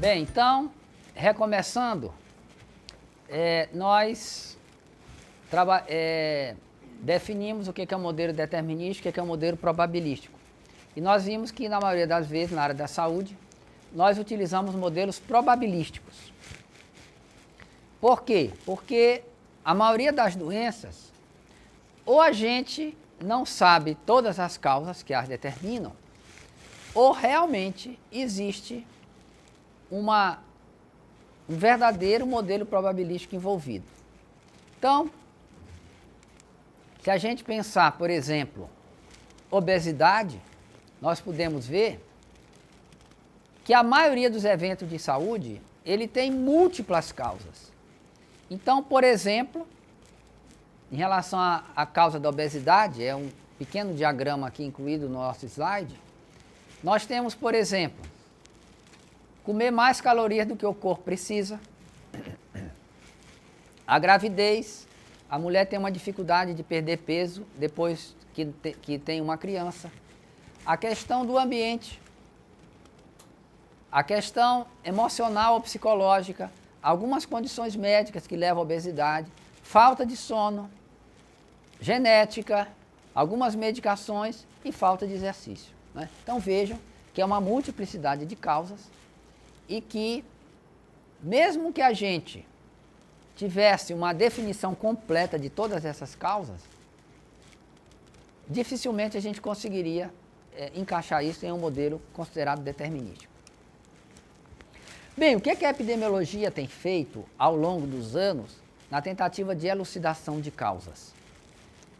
Bem, então, recomeçando, nós definimos o que é um modelo determinístico e o que é um modelo probabilístico. E nós vimos que, na maioria das vezes, na área da saúde, nós utilizamos modelos probabilísticos. Por quê? Porque a maioria das doenças, ou a gente não sabe todas as causas que as determinam, ou realmente existe um verdadeiro modelo probabilístico envolvido. Então, se a gente pensar, por exemplo, obesidade, nós podemos ver que a maioria dos eventos de saúde, ele tem múltiplas causas. Então, por exemplo, em relação à causa da obesidade, é um pequeno diagrama aqui incluído no nosso slide, nós temos, por exemplo, comer mais calorias do que o corpo precisa, a gravidez, a mulher tem uma dificuldade de perder peso depois que tem uma criança, a questão do ambiente, a questão emocional ou psicológica, algumas condições médicas que levam à obesidade, falta de sono, genética, algumas medicações e falta de exercício, né? Então vejam que é uma multiplicidade de causas e que, mesmo que a gente tivesse uma definição completa de todas essas causas, dificilmente a gente conseguiria encaixar isso em um modelo considerado determinístico. Bem, o que a epidemiologia tem feito ao longo dos anos na tentativa de elucidação de causas?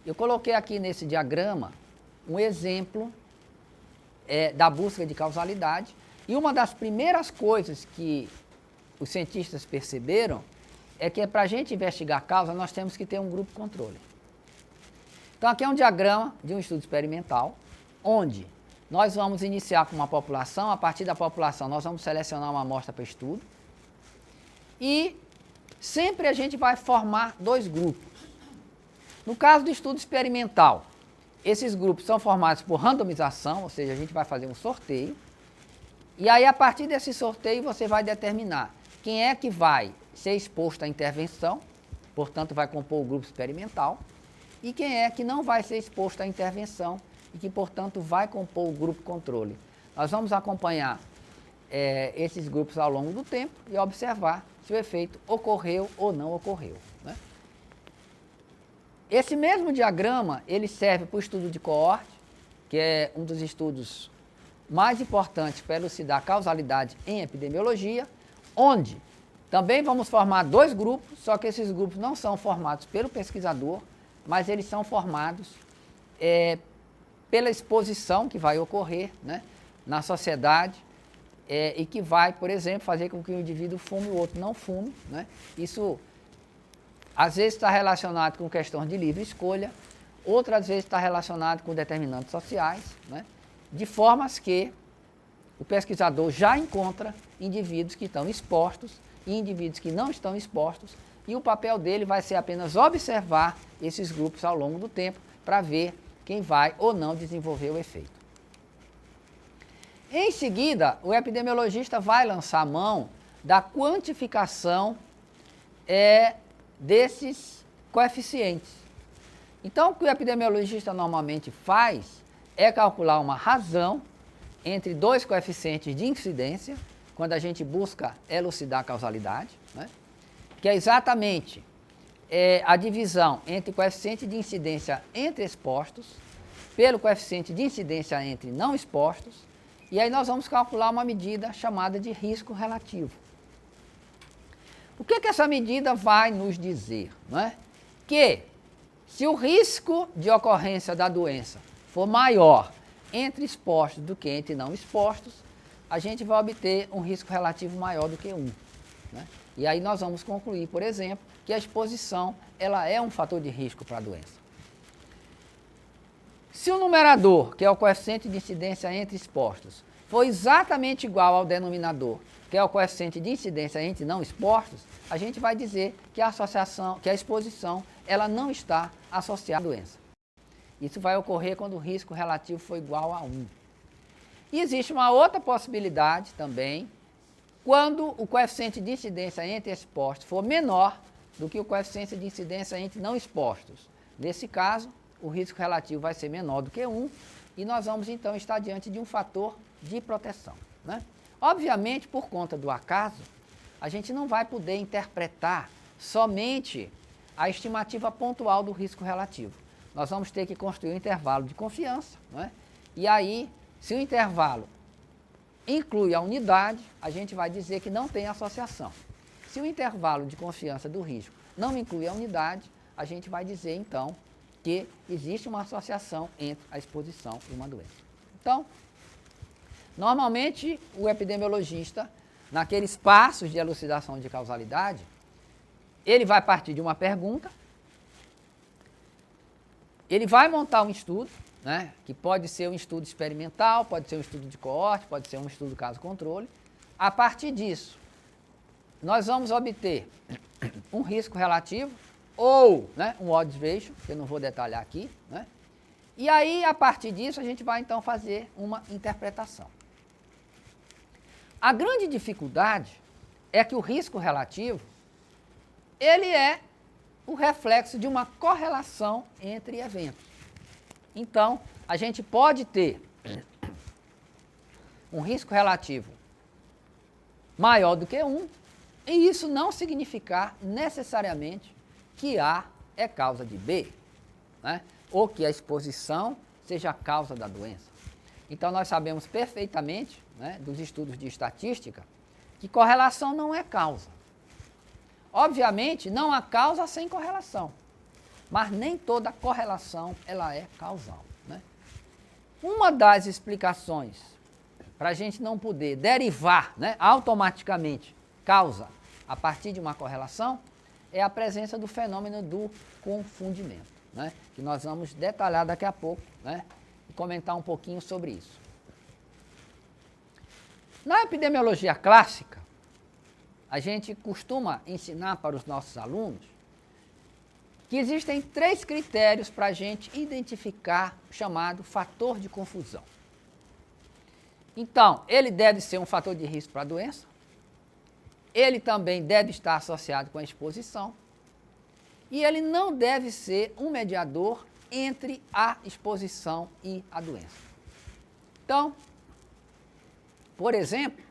Eu coloquei aqui nesse diagrama um exemplo da busca de causalidade, e uma das primeiras coisas que os cientistas perceberam é que para a gente investigar a causa, nós temos que ter um grupo controle. Então aqui é um diagrama de um estudo experimental, onde nós vamos iniciar com uma população, a partir da população nós vamos selecionar uma amostra para estudo, e sempre a gente vai formar dois grupos. No caso do estudo experimental, esses grupos são formados por randomização, ou seja, a gente vai fazer um sorteio, e aí a partir desse sorteio você vai determinar quem é que vai ser exposto à intervenção, portanto vai compor o grupo experimental, e quem é que não vai ser exposto à intervenção e que, portanto, vai compor o grupo controle. Nós vamos acompanhar esses grupos ao longo do tempo e observar se o efeito ocorreu ou não ocorreu, né? Esse mesmo diagrama, ele serve para o estudo de coorte, que é um dos estudos mais importantes para elucidar a causalidade em epidemiologia, onde também vamos formar dois grupos, só que esses grupos não são formados pelo pesquisador, mas eles são formados pela exposição que vai ocorrer, né, na sociedade e que vai, por exemplo, fazer com que um indivíduo fume e o outro não fume, né? Isso às vezes está relacionado com questões de livre escolha, outras vezes está relacionado com determinantes sociais, né? De formas que o pesquisador já encontra indivíduos que estão expostos e indivíduos que não estão expostos, e o papel dele vai ser apenas observar esses grupos ao longo do tempo para ver quem vai ou não desenvolver o efeito. Em seguida, o epidemiologista vai lançar a mão da quantificação desses coeficientes. Então, o que o epidemiologista normalmente faz é calcular uma razão entre dois coeficientes de incidência, quando a gente busca elucidar a causalidade, né? Que é exatamente a divisão entre o coeficiente de incidência entre expostos pelo coeficiente de incidência entre não expostos, e aí nós vamos calcular uma medida chamada de risco relativo. O que essa medida vai nos dizer? Não é? Que se o risco de ocorrência da doença for maior entre expostos do que entre não expostos, a gente vai obter um risco relativo maior do que 1. Né? E aí nós vamos concluir, por exemplo, que a exposição ela é um fator de risco para a doença. Se o numerador, que é o coeficiente de incidência entre expostos, for exatamente igual ao denominador, que é o coeficiente de incidência entre não expostos, a gente vai dizer que a exposição ela não está associada à doença. Isso vai ocorrer quando o risco relativo for igual a 1. E existe uma outra possibilidade também, quando o coeficiente de incidência entre expostos for menor do que o coeficiente de incidência entre não expostos. Nesse caso, o risco relativo vai ser menor do que 1 e nós vamos então estar diante de um fator de proteção, né? Obviamente, por conta do acaso, a gente não vai poder interpretar somente a estimativa pontual do risco relativo. Nós vamos ter que construir um intervalo de confiança, né? E aí, se o intervalo inclui a unidade, a gente vai dizer que não tem associação. Se o intervalo de confiança do risco não inclui a unidade, a gente vai dizer então que existe uma associação entre a exposição e uma doença. Então, normalmente o epidemiologista, naqueles passos de elucidação de causalidade, ele vai partir de uma pergunta, ele vai montar um estudo, né, que pode ser um estudo experimental, pode ser um estudo de coorte, pode ser um estudo caso-controle. A partir disso, nós vamos obter um risco relativo ou, né, um odds ratio, que eu não vou detalhar aqui, né? E aí, a partir disso, a gente vai então fazer uma interpretação. A grande dificuldade é que o risco relativo, ele é o reflexo de uma correlação entre eventos. Então, a gente pode ter um risco relativo maior do que 1, e isso não significar necessariamente que A é causa de B, né? Ou que a exposição seja a causa da doença. Então, nós sabemos perfeitamente, né, dos estudos de estatística, que correlação não é causa. Obviamente, não há causa sem correlação, mas nem toda correlação ela é causal, né? Uma das explicações para a gente não poder derivar, né, automaticamente causa a partir de uma correlação é a presença do fenômeno do confundimento, né, que nós vamos detalhar daqui a pouco, né, e comentar um pouquinho sobre isso. Na epidemiologia clássica, a gente costuma ensinar para os nossos alunos que existem 3 critérios para a gente identificar o chamado fator de confusão. Então, ele deve ser um fator de risco para a doença, ele também deve estar associado com a exposição e ele não deve ser um mediador entre a exposição e a doença. Então, por exemplo,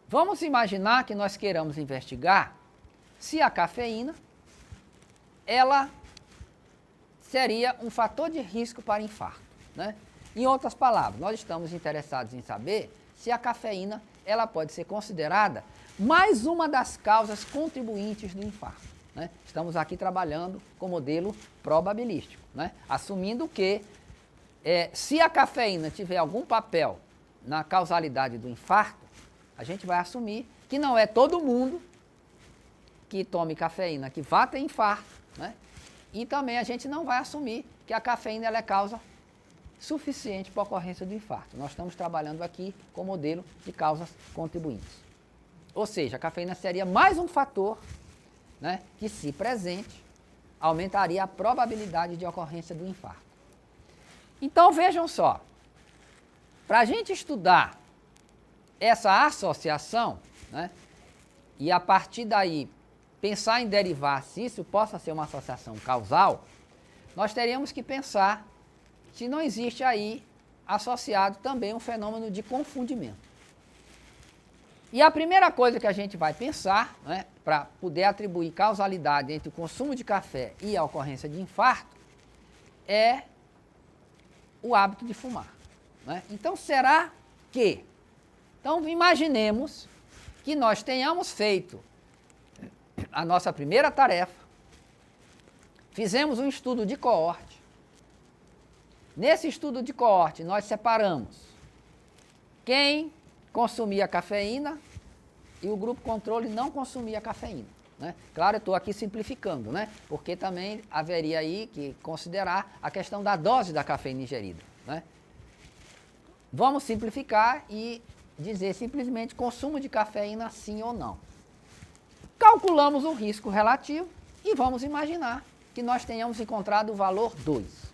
vamos imaginar que nós queiramos investigar se a cafeína, ela seria um fator de risco para infarto, né? Em outras palavras, nós estamos interessados em saber se a cafeína, ela pode ser considerada mais uma das causas contribuintes do infarto, né? Estamos aqui trabalhando com modelo probabilístico, né? Assumindo que se a cafeína tiver algum papel na causalidade do infarto, a gente vai assumir que não é todo mundo que tome cafeína que vá ter infarto, né? E também a gente não vai assumir que a cafeína ela é causa suficiente para a ocorrência do infarto. Nós estamos trabalhando aqui com o modelo de causas contribuintes. Ou seja, a cafeína seria mais um fator, né, que, se presente, aumentaria a probabilidade de ocorrência do infarto. Então, vejam só, para a gente estudar essa associação, né, e a partir daí pensar em derivar se isso possa ser uma associação causal, nós teríamos que pensar se não existe aí associado também um fenômeno de confundimento. E a primeira coisa que a gente vai pensar, né, para poder atribuir causalidade entre o consumo de café e a ocorrência de infarto, é o hábito de fumar, né? Então, será que... Então, imaginemos que nós tenhamos feito a nossa primeira tarefa, fizemos um estudo de coorte. Nesse estudo de coorte, nós separamos quem consumia cafeína e o grupo controle não consumia cafeína, né? Claro, eu estou aqui simplificando, né? Porque também haveria aí que considerar a questão da dose da cafeína ingerida, né? Vamos simplificar e dizer simplesmente consumo de cafeína sim ou não. Calculamos o risco relativo e vamos imaginar que nós tenhamos encontrado o valor 2.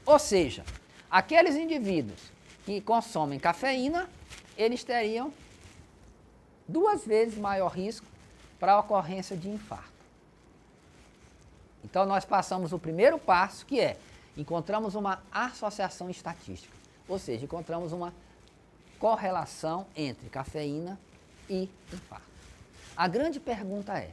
Ou seja, aqueles indivíduos que consomem cafeína, eles teriam 2 vezes maior risco para a ocorrência de infarto. Então, nós passamos o primeiro passo, que é, encontramos uma associação estatística, ou seja, encontramos uma correlação entre cafeína e infarto. A grande pergunta é,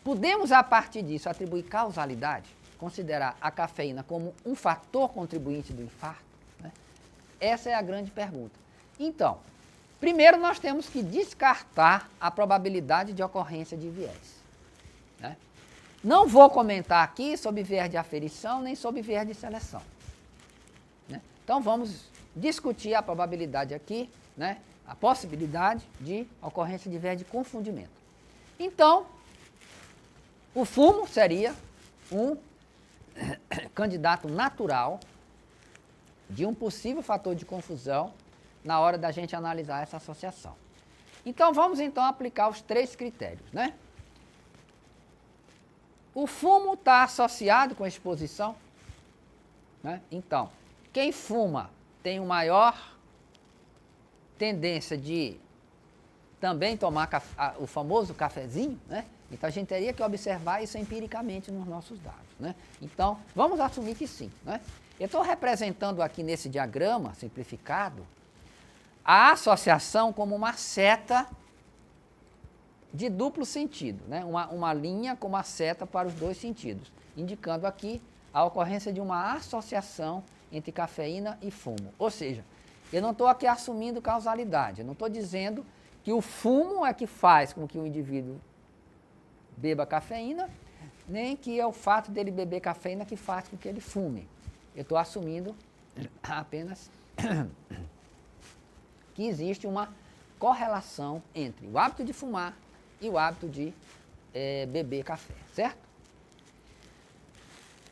podemos a partir disso atribuir causalidade? Considerar a cafeína como um fator contribuinte do infarto? Né? Essa é a grande pergunta. Então, primeiro nós temos que descartar a probabilidade de ocorrência de viés. Né? Não vou comentar aqui sobre viés de aferição nem sobre viés de seleção. Né? Então vamos discutir a probabilidade aqui, né? A possibilidade de ocorrência de viés de confundimento. Então, o fumo seria um candidato natural de um possível fator de confusão na hora da gente analisar essa associação. Então, vamos então aplicar os 3 critérios, né? O fumo está associado com a exposição, né? Então, quem fuma tem uma maior tendência de também tomar o famoso cafezinho, né? Então, a gente teria que observar isso empiricamente nos nossos dados, né? Então, vamos assumir que sim, né? Eu estou representando aqui nesse diagrama simplificado a associação como uma seta de duplo sentido, né? Uma linha com uma seta para os 2 sentidos, indicando aqui a ocorrência de uma associação entre cafeína e fumo. Ou seja, eu não estou aqui assumindo causalidade, eu não estou dizendo que o fumo é que faz com que o indivíduo beba cafeína, nem que é o fato dele beber cafeína que faz com que ele fume. Eu estou assumindo apenas que existe uma correlação entre o hábito de fumar e o hábito de beber café, certo?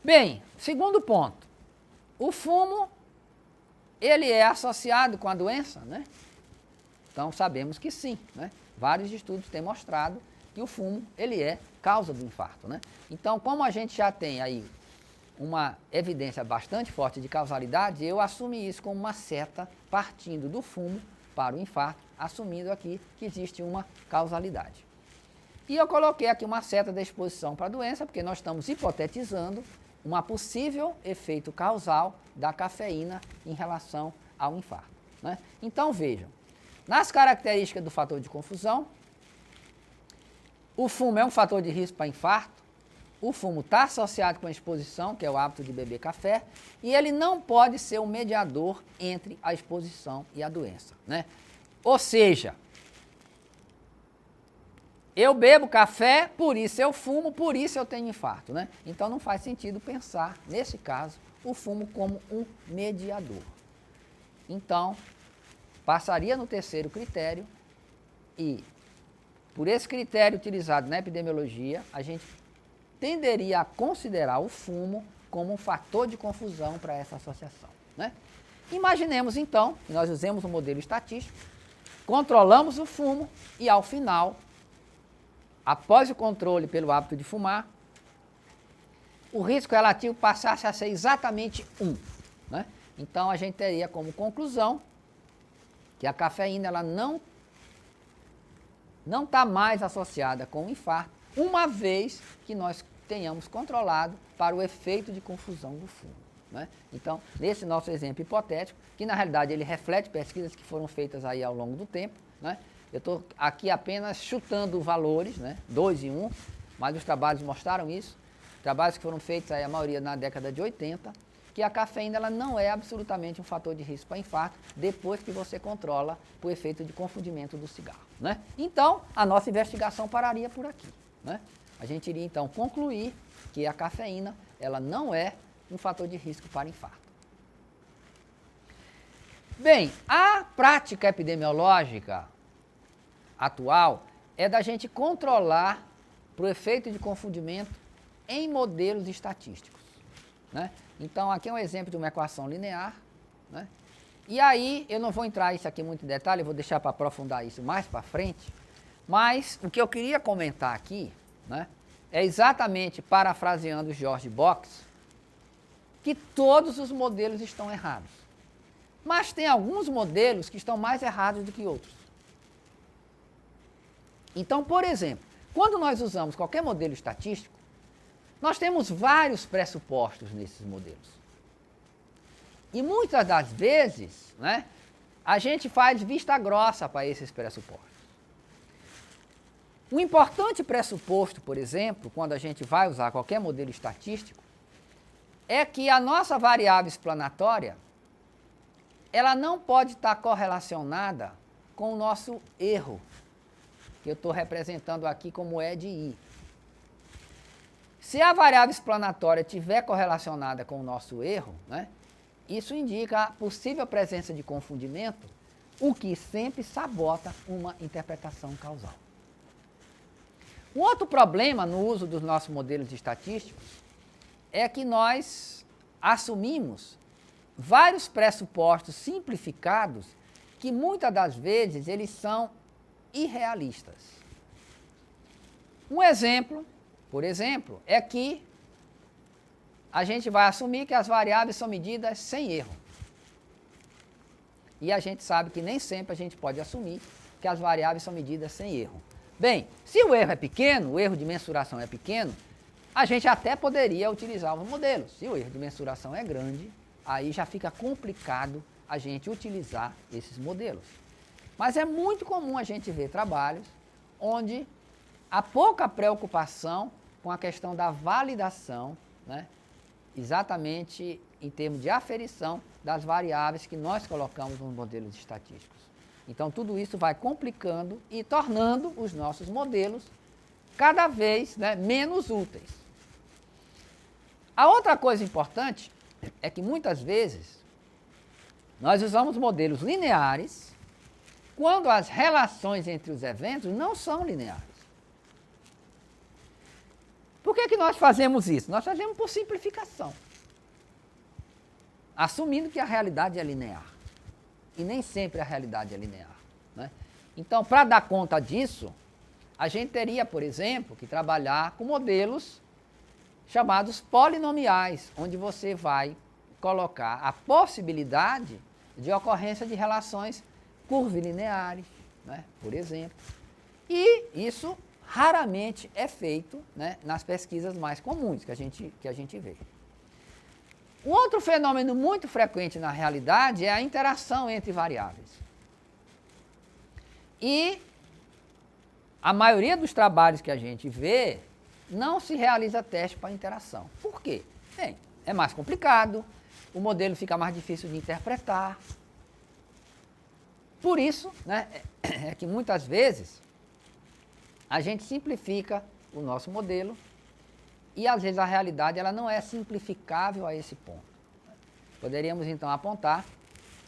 Bem, segundo ponto, o fumo, ele é associado com a doença, né? Então, sabemos que sim, né? Vários estudos têm mostrado que o fumo, ele é causa do infarto, né? Então, como a gente já tem aí uma evidência bastante forte de causalidade, eu assumi isso como uma seta partindo do fumo para o infarto, assumindo aqui que existe uma causalidade. E eu coloquei aqui uma seta da exposição para a doença, porque nós estamos hipotetizando um possível efeito causal da cafeína em relação ao infarto, né? Então, vejam, nas características do fator de confusão, o fumo é um fator de risco para infarto, o fumo está associado com a exposição, que é o hábito de beber café, e ele não pode ser um mediador entre a exposição e a doença, né? Ou seja, eu bebo café, por isso eu fumo, por isso eu tenho infarto, né? Então não faz sentido pensar, nesse caso, o fumo como um mediador. Então, passaria no terceiro critério e, por esse critério utilizado na epidemiologia, a gente tenderia a considerar o fumo como um fator de confusão para essa associação, né? Imaginemos então que nós usemos um modelo estatístico, controlamos o fumo e ao final, após o controle pelo hábito de fumar, o risco relativo passasse a ser exatamente 1, né? Então a gente teria como conclusão que a cafeína ela não está mais associada com o infarto, uma vez que nós tenhamos controlado para o efeito de confusão do fumo, né? Então, nesse nosso exemplo hipotético, que na realidade ele reflete pesquisas que foram feitas aí ao longo do tempo, né? Eu estou aqui apenas chutando valores, né? 2 e 1, mas os trabalhos mostraram isso, trabalhos que foram feitos aí, a maioria na década de 80, que a cafeína ela não é absolutamente um fator de risco para infarto depois que você controla o efeito de confundimento do cigarro, né? Então, a nossa investigação pararia por aqui, né? A gente iria então concluir que a cafeína ela não é um fator de risco para infarto. Bem, a prática epidemiológica atual é da gente controlar para o efeito de confundimento em modelos estatísticos, né? Então, aqui é um exemplo de uma equação linear, né? E aí, eu não vou entrar isso aqui muito em detalhe, eu vou deixar para aprofundar isso mais para frente, mas o que eu queria comentar aqui, né, é exatamente, parafraseando George Box, que todos os modelos estão errados. Mas tem alguns modelos que estão mais errados do que outros. Então, por exemplo, quando nós usamos qualquer modelo estatístico, nós temos vários pressupostos nesses modelos. E muitas das vezes, né, a gente faz vista grossa para esses pressupostos. Um importante pressuposto, por exemplo, quando a gente vai usar qualquer modelo estatístico, é que a nossa variável explanatória, ela não pode estar correlacionada com o nosso erro, que eu estou representando aqui como E de I. Se a variável explanatória estiver correlacionada com o nosso erro, né, isso indica a possível presença de confundimento, o que sempre sabota uma interpretação causal. Um outro problema no uso dos nossos modelos estatísticos é que nós assumimos vários pressupostos simplificados que muitas das vezes eles são irrealistas. Um exemplo, por exemplo, é que a gente vai assumir que as variáveis são medidas sem erro. E a gente sabe que nem sempre a gente pode assumir que as variáveis são medidas sem erro. Bem, se o erro é pequeno, o erro de mensuração é pequeno, a gente até poderia utilizar os modelos. Se o erro de mensuração é grande, aí já fica complicado a gente utilizar esses modelos. Mas é muito comum a gente ver trabalhos onde há pouca preocupação com a questão da validação, né, exatamente em termos de aferição das variáveis que nós colocamos nos modelos estatísticos. Então, tudo isso vai complicando e tornando os nossos modelos cada vez, né, menos úteis. A outra coisa importante é que muitas vezes nós usamos modelos lineares quando as relações entre os eventos não são lineares. Por que nós fazemos isso? Nós fazemos por simplificação, assumindo que a realidade é linear. E nem sempre a realidade é linear, né? Então, para dar conta disso, a gente teria, por exemplo, que trabalhar com modelos chamados polinomiais, onde você vai colocar a possibilidade de ocorrência de relações curvilineares, né, por exemplo. E isso raramente é feito, né, nas pesquisas mais comuns que a gente vê. Um outro fenômeno muito frequente na realidade é a interação entre variáveis. E a maioria dos trabalhos que a gente vê não se realiza teste para interação. Por quê? Bem, é mais complicado, o modelo fica mais difícil de interpretar. Por isso, né, é que muitas vezes a gente simplifica o nosso modelo e às vezes a realidade ela não é simplificável a esse ponto. Poderíamos então apontar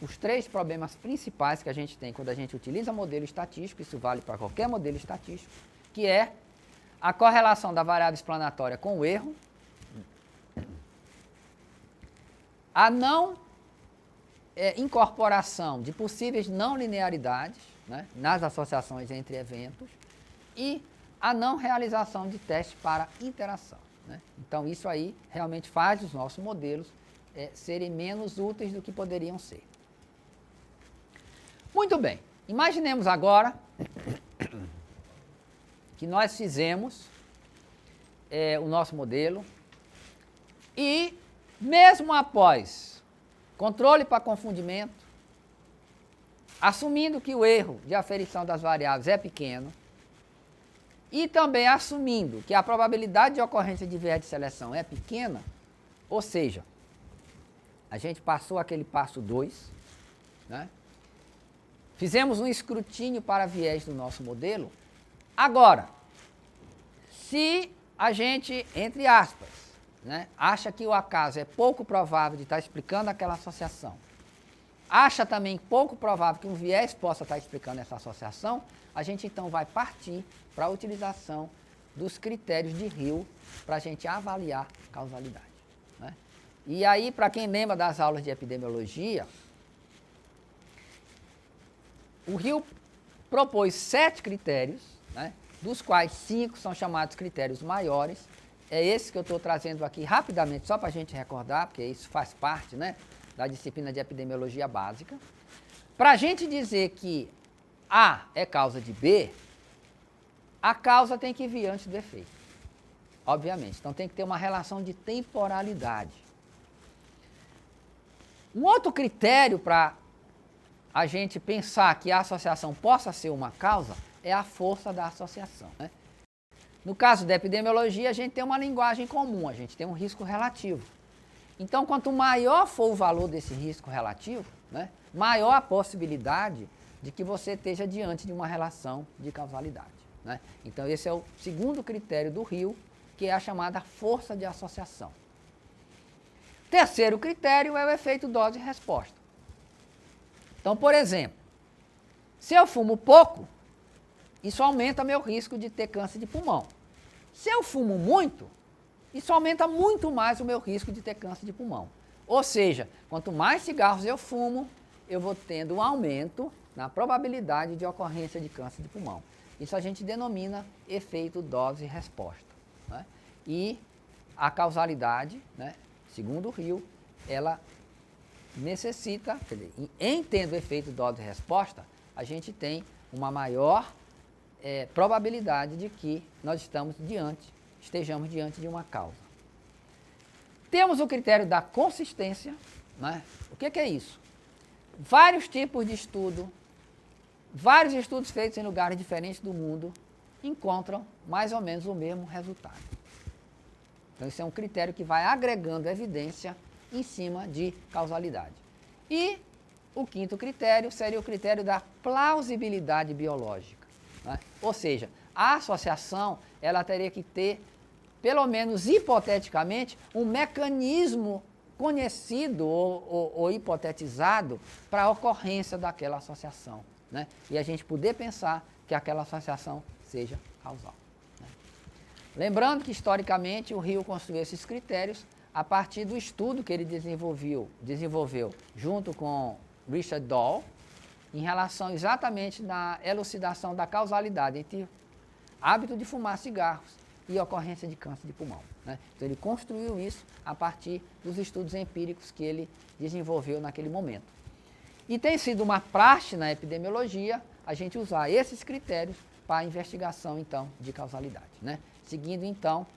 os 3 problemas principais que a gente tem quando a gente utiliza modelo estatístico, isso vale para qualquer modelo estatístico, que é a correlação da variável explanatória com o erro, a não incorporação de possíveis não linearidades, né, nas associações entre eventos e a não realização de testes para interação, né? Então isso aí realmente faz os nossos modelos serem menos úteis do que poderiam ser. Muito bem, imaginemos agora que nós fizemos o nosso modelo e mesmo após controle para confundimento, assumindo que o erro de aferição das variáveis é pequeno e também assumindo que a probabilidade de ocorrência de viés de seleção é pequena, ou seja, a gente passou aquele passo 2, né? Fizemos um escrutínio para viés do nosso modelo. Agora, se a gente, entre aspas, né, acha que o acaso é pouco provável de estar explicando aquela associação, acha também pouco provável que um viés possa estar explicando essa associação, a gente então vai partir para a utilização dos critérios de Hill para a gente avaliar causalidade, né? E aí, para quem lembra das aulas de epidemiologia, o Hill propôs 7 critérios, né, dos quais 5 são chamados critérios maiores. É esse que eu estou trazendo aqui rapidamente, só para a gente recordar, porque isso faz parte, né, da disciplina de epidemiologia básica. Para a gente dizer que A é causa de B, a causa tem que vir antes do efeito, obviamente. Então tem que ter uma relação de temporalidade. Um outro critério para a gente pensar que a associação possa ser uma causa é a força da associação, né? No caso da epidemiologia, a gente tem uma linguagem comum, a gente tem um risco relativo. Então, quanto maior for o valor desse risco relativo, né, maior a possibilidade de que você esteja diante de uma relação de causalidade, né? Então, esse é o segundo critério do Rio, que é a chamada força de associação. Terceiro critério é o efeito dose e resposta. Então, por exemplo, se eu fumo pouco, isso aumenta meu risco de ter câncer de pulmão. Se eu fumo muito, isso aumenta muito mais o meu risco de ter câncer de pulmão. Ou seja, quanto mais cigarros eu fumo, eu vou tendo um aumento na probabilidade de ocorrência de câncer de pulmão. Isso a gente denomina efeito dose e resposta, né? E a causalidade, né, segundo o Rio, ela necessita, quer dizer, em tendo efeito dose e resposta, a gente tem uma maior probabilidade de que nós estejamos diante de uma causa. Temos o critério da consistência, né? O que é isso? Vários tipos de estudo, vários estudos feitos em lugares diferentes do mundo encontram mais ou menos o mesmo resultado. Então, isso é um critério que vai agregando evidência em cima de causalidade. E o quinto critério seria o critério da plausibilidade biológica, né? Ou seja, a associação ela teria que ter, pelo menos hipoteticamente, um mecanismo conhecido ou hipotetizado para a ocorrência daquela associação, né? E a gente poder pensar que aquela associação seja causal, né? Lembrando que, historicamente, o Rio construiu esses critérios a partir do estudo que ele desenvolveu junto com Richard Doll, em relação exatamente na elucidação da causalidade entre hábito de fumar cigarros e ocorrência de câncer de pulmão, né? Então ele construiu isso a partir dos estudos empíricos que ele desenvolveu naquele momento. E tem sido uma praxe na epidemiologia a gente usar esses critérios para a investigação, então, de causalidade, né? Seguindo, então,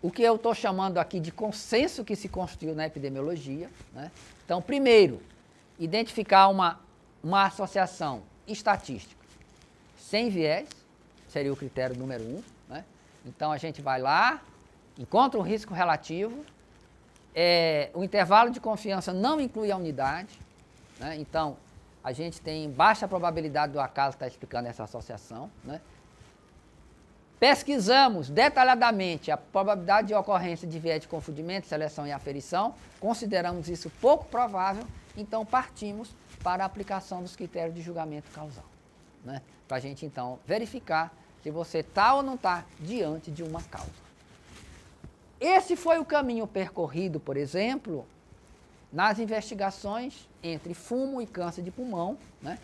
o que eu estou chamando aqui de consenso que se construiu na epidemiologia, né? Então, primeiro, identificar uma associação estatística sem viés, seria o critério número 1, né? Então, a gente vai lá, encontra um risco relativo, o intervalo de confiança não inclui a unidade, né? Então, a gente tem baixa probabilidade do acaso estar explicando essa associação, né? Pesquisamos detalhadamente a probabilidade de ocorrência de viés de confundimento, seleção e aferição, consideramos isso pouco provável, então partimos para a aplicação dos critérios de julgamento causal, né? Para a gente, então, verificar se você está ou não está diante de uma causa. Esse foi o caminho percorrido, por exemplo, nas investigações entre fumo e câncer de pulmão, né,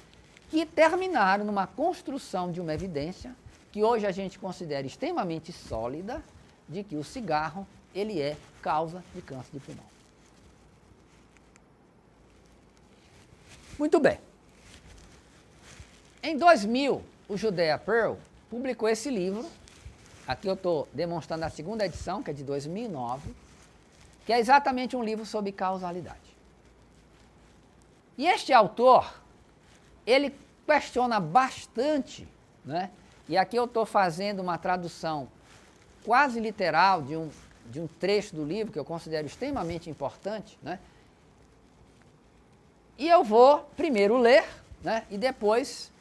que terminaram numa construção de uma evidência que hoje a gente considera extremamente sólida de que o cigarro ele é causa de câncer de pulmão. Muito bem. Em 2000, o Judea Pearl publicou esse livro. Aqui eu estou demonstrando a segunda edição, que é de 2009, que é exatamente um livro sobre causalidade. E este autor, ele questiona bastante, né? E aqui eu estou fazendo uma tradução quase literal de um trecho do livro, que eu considero extremamente importante, né? E eu vou primeiro ler, né? E depois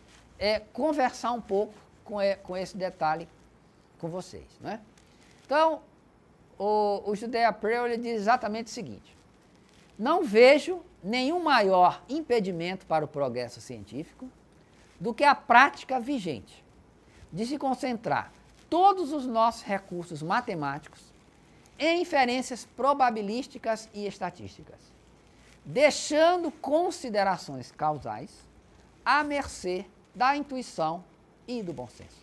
conversar um pouco com esse detalhe com vocês, né? Então, o Judea Pearl ele diz exatamente o seguinte: não vejo nenhum maior impedimento para o progresso científico do que a prática vigente de se concentrar todos os nossos recursos matemáticos em inferências probabilísticas e estatísticas, deixando considerações causais à mercê da intuição e do bom senso.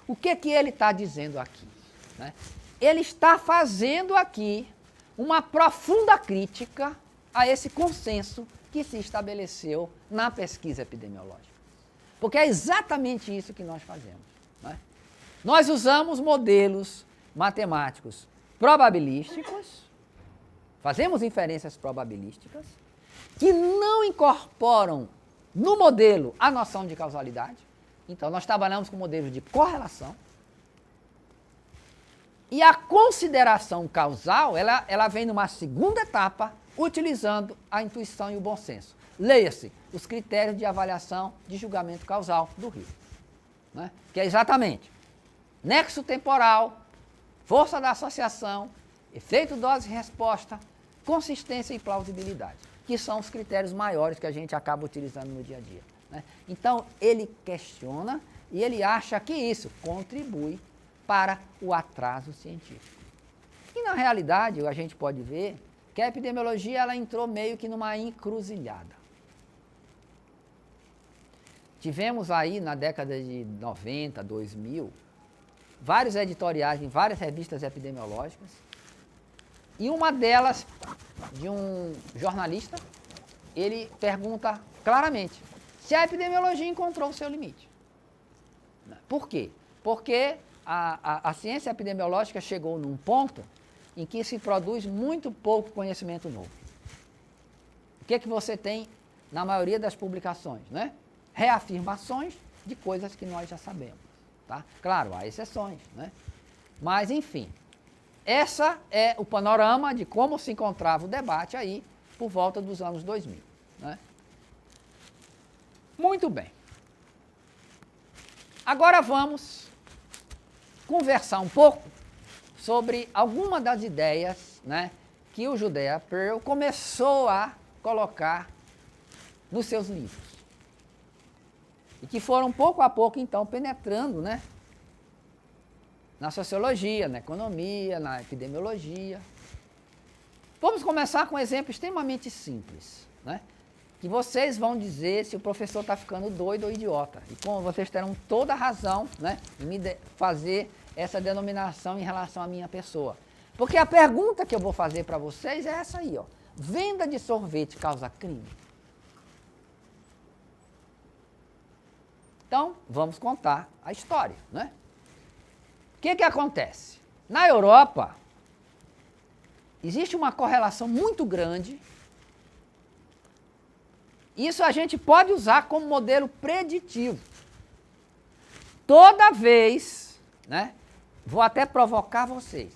O que ele está dizendo aqui, né? Ele está fazendo aqui uma profunda crítica a esse consenso que se estabeleceu na pesquisa epidemiológica. Porque é exatamente isso que nós fazemos. Né? Nós usamos modelos matemáticos probabilísticos, fazemos inferências probabilísticas, que não incorporam no modelo a noção de causalidade. Então, nós trabalhamos com modelos de correlação. E a consideração causal, ela vem numa segunda etapa, utilizando a intuição e o bom senso. Leia-se os critérios de avaliação de julgamento causal do risco. Né? Que é exatamente nexo temporal, força da associação, efeito dose-resposta, consistência e plausibilidade, que são os critérios maiores que a gente acaba utilizando no dia a dia. Né? Então, ele questiona e ele acha que isso contribui para o atraso científico. E, na realidade, a gente pode ver que a epidemiologia ela entrou meio que numa encruzilhada. Tivemos aí, na década de 90, 2000, vários editoriais em várias revistas epidemiológicas, e uma delas, de um jornalista, ele pergunta claramente se a epidemiologia encontrou o seu limite. Por quê? Porque a ciência epidemiológica chegou num ponto em que se produz muito pouco conhecimento novo. O que é que você tem na maioria das publicações? Né? Reafirmações de coisas que nós já sabemos. Tá? Claro, há exceções. Né? Mas, enfim, essa é o panorama de como se encontrava o debate aí por volta dos anos 2000. Né? Muito bem. Agora vamos conversar um pouco sobre alguma das ideias, né, que o Judea Pearl começou a colocar nos seus livros. E que foram pouco a pouco, então, penetrando, né, na sociologia, na economia, na epidemiologia. Vamos começar com um exemplo extremamente simples, né, que vocês vão dizer se o professor está ficando doido ou idiota. E como vocês terão toda a razão, né, em me fazer essa denominação em relação à minha pessoa. Porque a pergunta que eu vou fazer para vocês é essa aí, ó. Venda de sorvete causa crime? Então, vamos contar a história, né? O que acontece? Na Europa, existe uma correlação muito grande. Isso a gente pode usar como modelo preditivo. Toda vez, né? Vou até provocar vocês.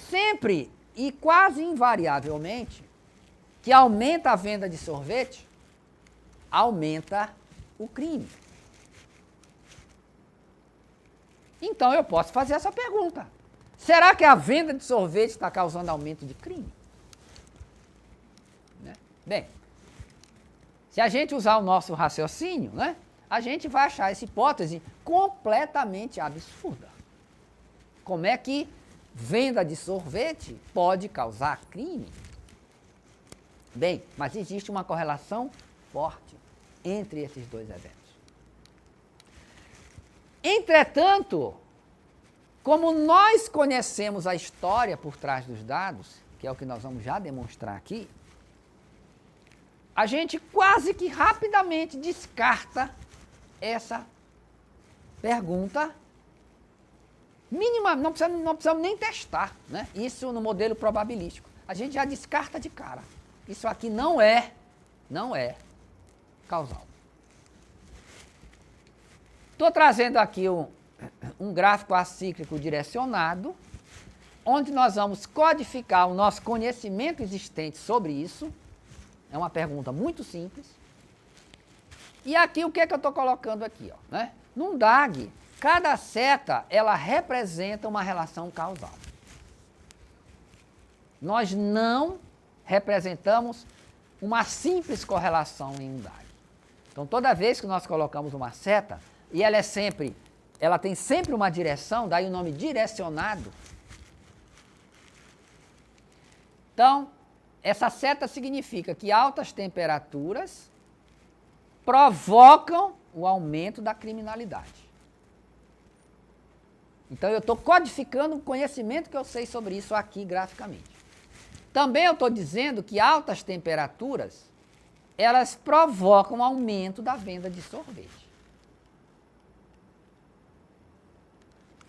Sempre e quase invariavelmente que aumenta a venda de sorvete, aumenta o crime. Então eu posso fazer essa pergunta. Será que a venda de sorvete está causando aumento de crime? Né? Bem, se a gente usar o nosso raciocínio, né, a gente vai achar essa hipótese completamente absurda. Como é que venda de sorvete pode causar crime? Bem, mas existe uma correlação forte entre esses dois eventos. Entretanto, como nós conhecemos a história por trás dos dados, que é o que nós vamos já demonstrar aqui, a gente quase que rapidamente descarta essa pergunta mínima, não precisamos nem testar, né? Isso no modelo probabilístico. A gente já descarta de cara. Isso aqui não é causal. Estou trazendo aqui um gráfico acíclico direcionado, onde nós vamos codificar o nosso conhecimento existente sobre isso. É uma pergunta muito simples. E aqui, o que é que eu estou colocando aqui? Ó, né? Num DAG, cada seta, ela representa uma relação causal. Nós não representamos uma simples correlação em um DAG. Então, toda vez que nós colocamos uma seta, e ela tem sempre uma direção, daí o nome direcionado. Então, essa seta significa que altas temperaturas provocam o aumento da criminalidade. Então, eu estou codificando o conhecimento que eu sei sobre isso aqui graficamente. Também eu estou dizendo que altas temperaturas, elas provocam aumento da venda de sorvete.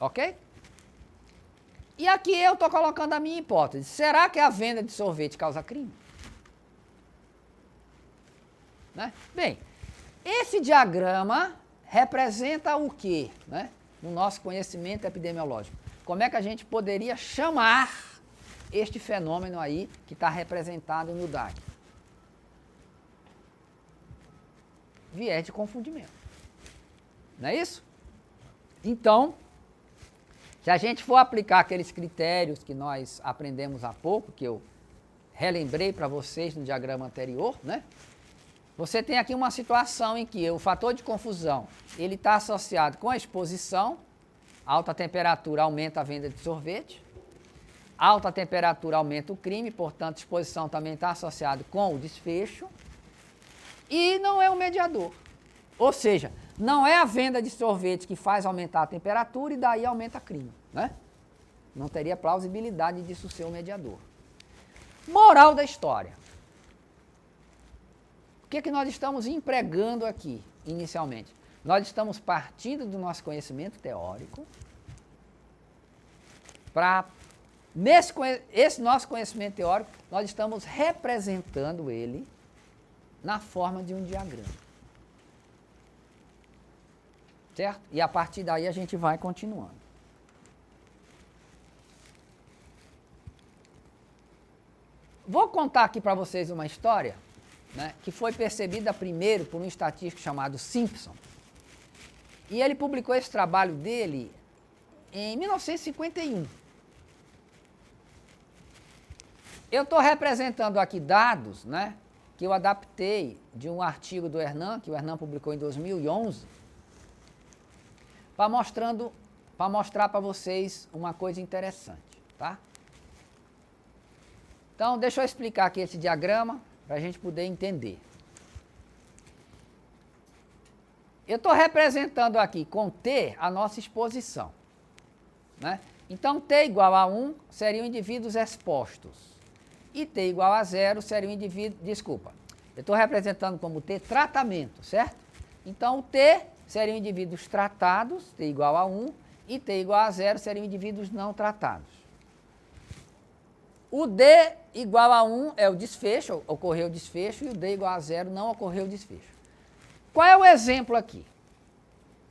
Ok? E aqui eu estou colocando a minha hipótese. Será que a venda de sorvete causa crime? Né? Bem, esse diagrama representa o quê, né? No nosso conhecimento epidemiológico? Como é que a gente poderia chamar este fenômeno aí que está representado no DAC? Viés de confundimento. Não é isso? Então, se a gente for aplicar aqueles critérios que nós aprendemos há pouco, que eu relembrei para vocês no diagrama anterior, né? Você tem aqui uma situação em que o fator de confusão ele está associado com a exposição, alta temperatura aumenta a venda de sorvete, alta temperatura aumenta o crime, portanto, exposição também está associado com o desfecho, e não é o mediador. Ou seja, não é a venda de sorvete que faz aumentar a temperatura e daí aumenta o crime, né? Não teria plausibilidade disso ser o mediador. Moral da história. O que nós estamos empregando aqui, inicialmente? Nós estamos partindo do nosso conhecimento teórico para, esse nosso conhecimento teórico, nós estamos representando ele na forma de um diagrama. Certo? E a partir daí a gente vai continuando. Vou contar aqui para vocês uma história, né, que foi percebida primeiro por um estatístico chamado Simpson. E ele publicou esse trabalho dele em 1951. Eu estou representando aqui dados, né, que eu adaptei de um artigo do Hernan, que o Hernan publicou em 2011, para mostrar para vocês uma coisa interessante, tá? Então, deixa eu explicar aqui esse diagrama, para a gente poder entender. Eu estou representando aqui com T a nossa exposição, né? Então, T igual a 1 seriam indivíduos expostos. E T igual a 0 seriam indivíduos... Desculpa, eu estou representando como T tratamento, certo? Então, o T seriam indivíduos tratados, T igual a 1, e T igual a 0 seriam indivíduos não tratados. O D igual a 1 é o desfecho, ocorreu o desfecho, e o D igual a 0 não ocorreu o desfecho. Qual é o exemplo aqui?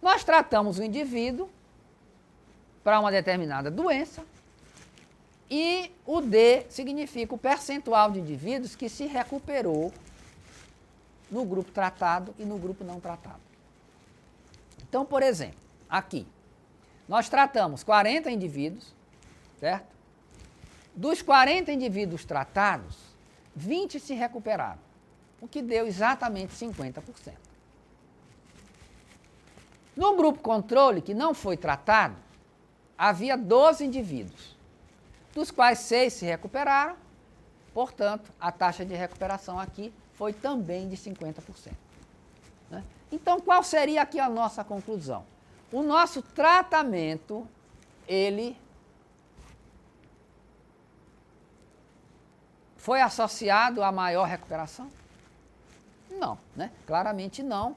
Nós tratamos o indivíduo para uma determinada doença, e o D significa o percentual de indivíduos que se recuperou no grupo tratado e no grupo não tratado. Então, por exemplo, aqui, nós tratamos 40 indivíduos, certo? Dos 40 indivíduos tratados, 20 se recuperaram, o que deu exatamente 50%. No grupo controle, que não foi tratado, havia 12 indivíduos, dos quais 6 se recuperaram, portanto, a taxa de recuperação aqui foi também de 50%. Né? Então, qual seria aqui a nossa conclusão? O nosso tratamento, ele foi associado a maior recuperação? Não, né? Claramente não.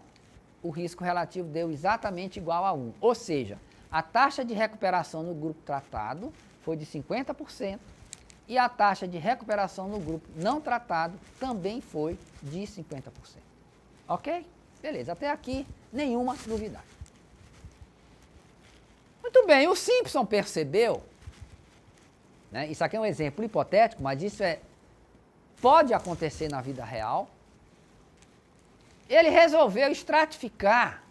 O risco relativo deu exatamente igual a 1. Ou seja, a taxa de recuperação no grupo tratado foi de 50% e a taxa de recuperação no grupo não tratado também foi de 50%. Ok? Beleza, até aqui nenhuma novidade. Muito bem, o Simpson percebeu, né, isso aqui é um exemplo hipotético, mas isso pode acontecer na vida real. Ele resolveu estratificar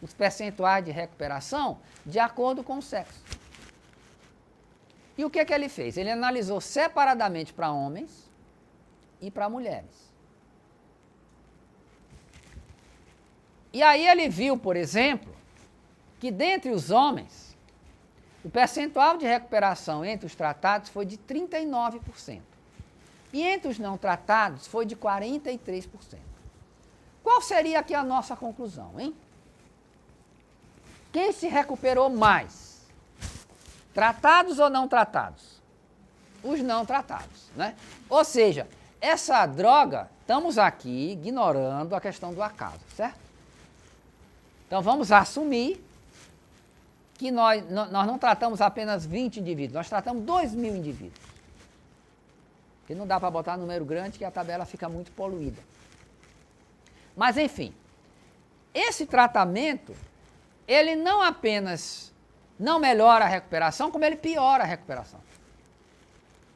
os percentuais de recuperação de acordo com o sexo. E o que ele fez? Ele analisou separadamente para homens e para mulheres. E aí ele viu, por exemplo, que dentre os homens, o percentual de recuperação entre os tratados foi de 39%. E entre os não tratados foi de 43%. Qual seria aqui a nossa conclusão, hein? Quem se recuperou mais? Tratados ou não tratados? os não tratados, né? Ou seja, essa droga, estamos aqui ignorando a questão do acaso, certo? Então vamos assumir que nós não tratamos apenas 20 indivíduos, nós tratamos 2.000 indivíduos. Porque não dá para botar número grande que a tabela fica muito poluída. Mas enfim, esse tratamento, ele não apenas não melhora a recuperação, como ele piora a recuperação.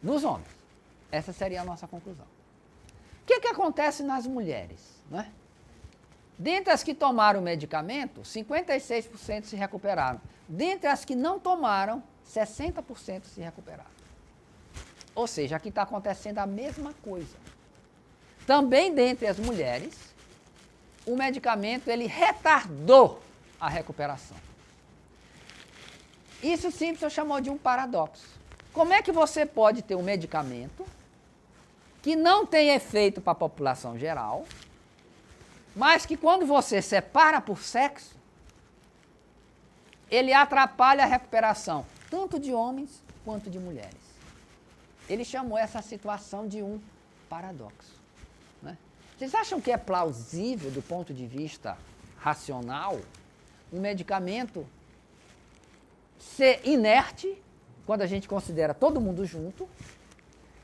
Nos homens. Essa seria a nossa conclusão. O que acontece nas mulheres? Né? Dentre as que tomaram o medicamento, 56% se recuperaram. Dentre as que não tomaram, 60% se recuperaram. Ou seja, aqui está acontecendo a mesma coisa. Também dentre as mulheres, o medicamento ele retardou a recuperação. Isso Simpson chamou de um paradoxo. Como é que você pode ter um medicamento que não tem efeito para a população geral, mas que quando você separa por sexo, ele atrapalha a recuperação, tanto de homens quanto de mulheres. Ele chamou essa situação de um paradoxo. Né? Vocês acham que é plausível, do ponto de vista racional, um medicamento ser inerte, quando a gente considera todo mundo junto,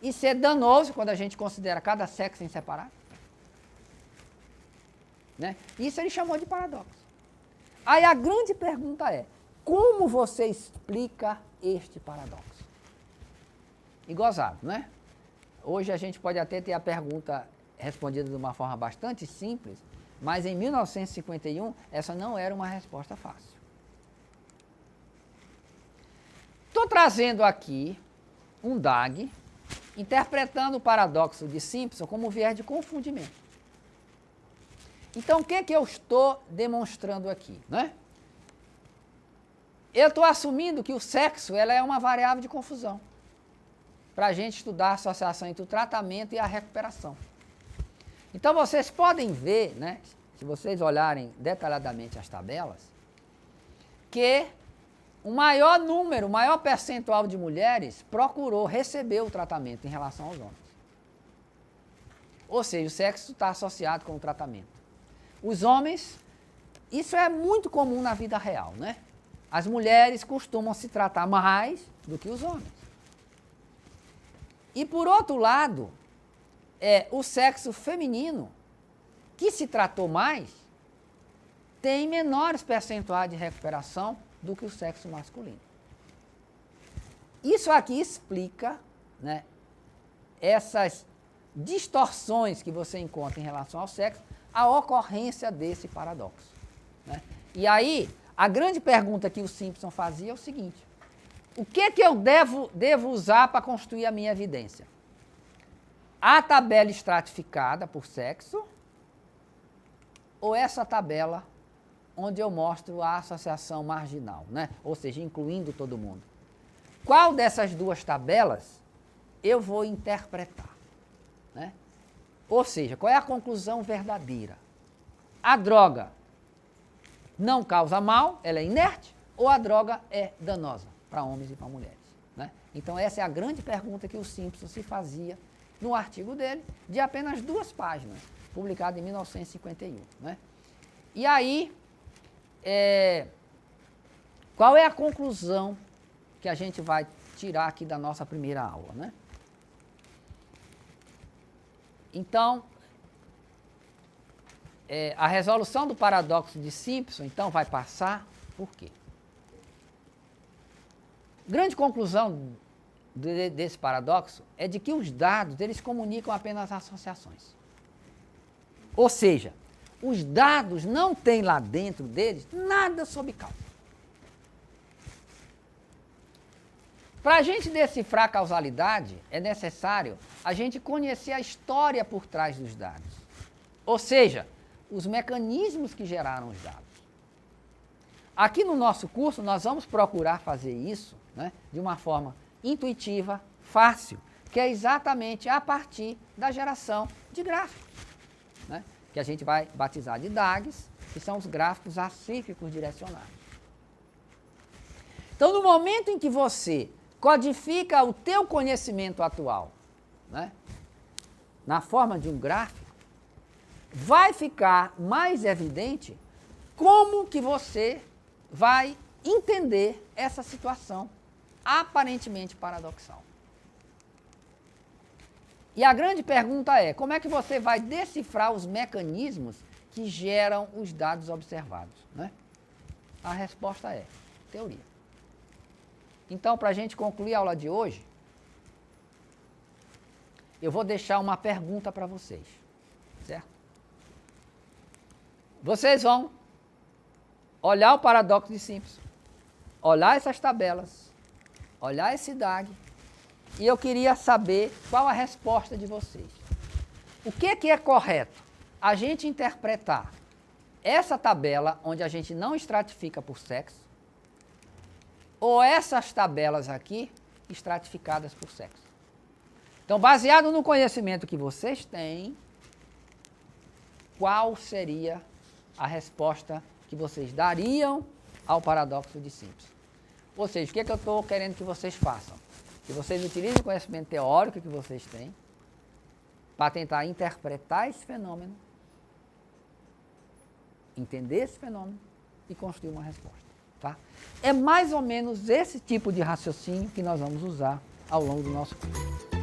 e ser danoso, quando a gente considera cada sexo em separado? Né? Isso ele chamou de paradoxo. Aí a grande pergunta é, como você explica este paradoxo? E gozado, né? Hoje a gente pode até ter a pergunta respondida de uma forma bastante simples, mas em 1951 essa não era uma resposta fácil. Estou trazendo aqui um DAG, interpretando o paradoxo de Simpson como viés de confundimento. Então, o que eu estou demonstrando aqui? Né? Eu estou assumindo que o sexo ela é uma variável de confusão para a gente estudar a associação entre o tratamento e a recuperação. Então, vocês podem ver, né, se vocês olharem detalhadamente as tabelas, que o maior número, o maior percentual de mulheres procurou receber o tratamento em relação aos homens. Ou seja, o sexo está associado com o tratamento. Os homens, isso é muito comum na vida real, né? As mulheres costumam se tratar mais do que os homens. E por outro lado, o sexo feminino, que se tratou mais, tem menores percentuais de recuperação do que o sexo masculino. Isso aqui explica, né, essas distorções que você encontra em relação ao sexo, a ocorrência desse paradoxo. Né? E aí, a grande pergunta que o Simpson fazia é o seguinte: o que eu devo usar para construir a minha evidência? A tabela estratificada por sexo ou essa tabela onde eu mostro a associação marginal, né? Ou seja, incluindo todo mundo? Qual dessas duas tabelas eu vou interpretar? Né? Ou seja, qual é a conclusão verdadeira? A droga não causa mal, ela é inerte, ou a droga é danosa para homens e para mulheres? Né? Então essa é a grande pergunta que o Simpson se fazia no artigo dele, de apenas 2 páginas, publicado em 1951. Né? E aí, qual é a conclusão que a gente vai tirar aqui da nossa primeira aula? Né? Então, a resolução do paradoxo de Simpson, então, vai passar por quê? Grande conclusão desse paradoxo é de que os dados, eles comunicam apenas associações. Ou seja, os dados não têm lá dentro deles nada sobre causa. Para a gente decifrar a causalidade, é necessário a gente conhecer a história por trás dos dados. Ou seja, os mecanismos que geraram os dados. Aqui no nosso curso, nós vamos procurar fazer isso, né, de uma forma intuitiva, fácil, que é exatamente a partir da geração de gráficos, né, que a gente vai batizar de DAGs, que são os gráficos acíclicos direcionados. Então, no momento em que você codifica o teu conhecimento atual, né, na forma de um gráfico, vai ficar mais evidente como que você vai entender essa situação aparentemente paradoxal. E a grande pergunta é, como é que você vai decifrar os mecanismos que geram os dados observados, né? A resposta é teoria. Então, para a gente concluir a aula de hoje, eu vou deixar uma pergunta para vocês, certo? Vocês vão olhar o paradoxo de Simpson, olhar essas tabelas, olhar esse DAG, e eu queria saber qual a resposta de vocês. O que é correto? A gente interpretar essa tabela, onde a gente não estratifica por sexo, ou essas tabelas aqui, estratificadas por sexo. Então, baseado no conhecimento que vocês têm, qual seria a resposta que vocês dariam ao paradoxo de Simpson? Ou seja, o que eu estou querendo que vocês façam? Que vocês utilizem o conhecimento teórico que vocês têm para tentar interpretar esse fenômeno, entender esse fenômeno e construir uma resposta. Tá? É mais ou menos esse tipo de raciocínio que nós vamos usar ao longo do nosso curso.